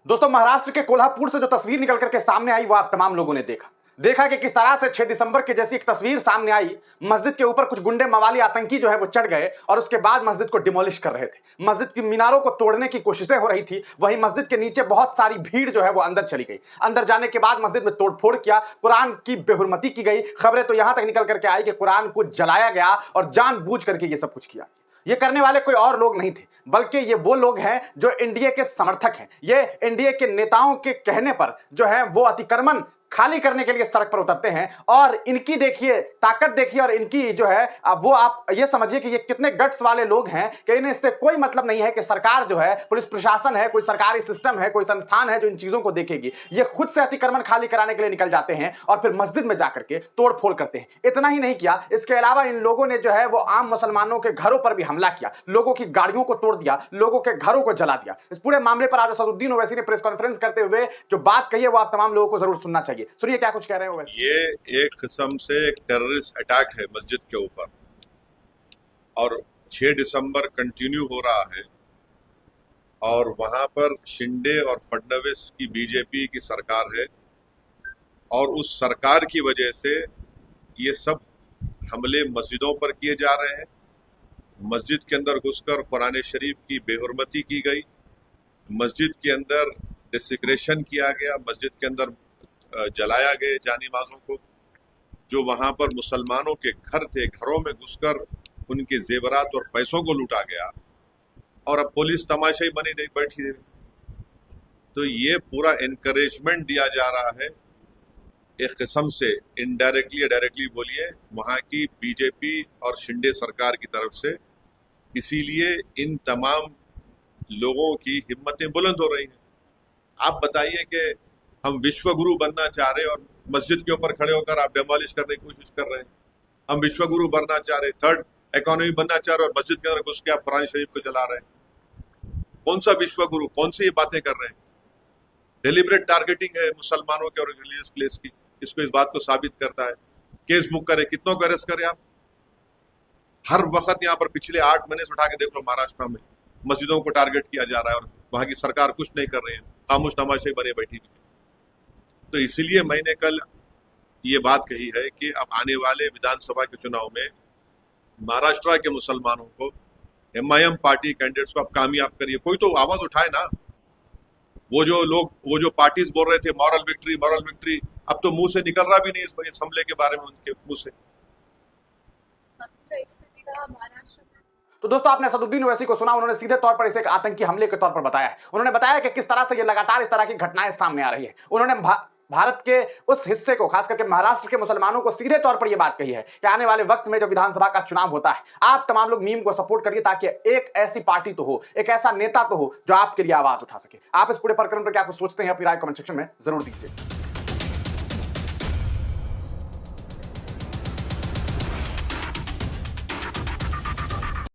दोस्तों, महाराष्ट्र के कोल्हापुर से जो तस्वीर निकल करके सामने आई वो आप तमाम लोगों ने देखा कि किस तरह से 6 दिसंबर की जैसी एक तस्वीर सामने आई। मस्जिद के ऊपर कुछ गुंडे मवाली आतंकी जो है वो चढ़ गए और उसके बाद मस्जिद को डिमोलिश कर रहे थे। मस्जिद की मीनारों को तोड़ने की कोशिशें हो रही थी। वहीं मस्जिद के नीचे बहुत सारी भीड़ जो है वो अंदर चली गई। अंदर जाने के बाद मस्जिद में तोड़फोड़ किया, कुरान की बेहुरमती की गई। खबरें तो यहां तक निकल करके आई कि कुरान को जलाया गया और जानबूझ करके ये सब कुछ किया। ये करने वाले कोई और लोग नहीं थे, बल्कि ये वो लोग हैं जो एनडीए के समर्थक हैं। ये एनडीए के नेताओं के कहने पर जो है वो अतिक्रमण खाली करने के लिए सड़क पर उतरते हैं। और इनकी देखिए ताकत, देखिए, और इनकी जो है वो आप ये समझिए कि ये कितने गट्स वाले लोग हैं कि इन्हें इससे कोई मतलब नहीं है कि सरकार जो है, पुलिस प्रशासन है, कोई सरकारी सिस्टम है, कोई संस्थान है जो इन चीजों को देखेगी। ये खुद से अतिक्रमण खाली कराने के लिए निकल जाते हैं और फिर मस्जिद में जाकर के तोड़फोड़ करते हैं। इतना ही नहीं किया, इसके अलावा इन लोगों ने जो है वो आम मुसलमानों के घरों पर भी हमला किया, लोगों की गाड़ियों को तोड़ दिया, लोगों के घरों को जला दिया। इस पूरे मामले पर आज असदुद्दीन ओवैसी ने प्रेस कॉन्फ्रेंस करते हुए जो बात कही है वो आप तमाम लोगों को जरूर सुनना चाहिए। सुनिए क्या कुछ कह रहे हैं ओवैसी। ये एक किस्म से एक टेररिस्ट अटैक है मस्जिद के ऊपर, और 6 दिसंबर कंटिन्यू हो रहा है और वहां पर शिंदे और फडणवीस की बीजेपी की सरकार है और उस सरकार की वजह से ये सब हमले मस्जिदों पर किए जा रहे हैं। मस्जिद के अंदर घुसकर कुरान शरीफ की बेहुरमती की गई, मस्जिद के अंदर डिसिक्रेशन किया गया, मस्जिद के अंदर जलाया गए जानी माजों को। जो वहां पर मुसलमानों के घर थे, घरों में घुसकर उनके जेवरात और पैसों को लूटा गया और अब पुलिस तमाशाई बनी नहीं बैठी है। तो ये पूरा एनकरेजमेंट दिया जा रहा है एक किस्म से, इनडायरेक्टली या डायरेक्टली बोलिए, वहां की बीजेपी और शिंदे सरकार की तरफ से। इसीलिए इन तमाम लोगों की हिम्मतें बुलंद हो रही हैं। आप बताइए कि हम विश्व गुरु बनना चाह रहे हैं और मस्जिद के ऊपर खड़े होकर आप डेमोलिश करने की कोशिश कर रहे हैं। हम विश्व गुरु बनना चाह रहे हैं, थर्ड इकोनॉमी बनना चाह रहे हैं और मस्जिद के अंदर घुस के आप कुरान शरीफ को जला रहे हैं। कौन सा विश्व गुरु, कौन सी ये बातें कर रहे हैं? डेलिब्रेट टारगेटिंग है मुसलमानों के और रिलीजियस प्लेस की। इसको इस बात को साबित करता है। केस बुक करे, कितनों को अरेस्ट करे आप। हर वक्त यहाँ पर पिछले 8 महीने से उठा के देख लो, महाराष्ट्र में मस्जिदों को टारगेट किया जा रहा है और वहां की सरकार कुछ नहीं कर रही है, खामोश तमाशे बने बैठी थी। तो इसीलिए मैंने कल ये बात कही है कि अब आने वाले विधानसभा के चुनाव में महाराष्ट्र के मुसलमानों को, एमआईएम पार्टी कैंडिडेट्स को आप कामयाब करिए। कोई तो आवाज उठाए ना। वो जो पार्टीज बोल रहे थे मॉरल विक्ट्री, अब तो मुंह से निकल रहा भी नहीं इस हमले के बारे में उनके मुंह से। तो दोस्तों, आपने असदुद्दीन ओवैसी को सुना। उन्होंने सीधे तौर पर इसे एक आतंकी हमले के तौर पर बताया है। उन्होंने बताया कि किस तरह से ये लगातार इस तरह की घटनाएं सामने आ रही है। उन्होंने भारत के उस हिस्से को, खास करके महाराष्ट्र के मुसलमानों को सीधे तौर पर यह बात कही है कि आने वाले वक्त में जब विधानसभा का चुनाव होता है, आप तमाम लोग मीम को सपोर्ट करिए ताकि एक ऐसी पार्टी तो हो, एक ऐसा नेता तो हो जो आपके लिए आवाज उठा सके। आप इस पूरे प्रकरण पर क्या कुछ सोचते हैं अपनी राय कमेंट सेक्शन में जरूर दीजिए।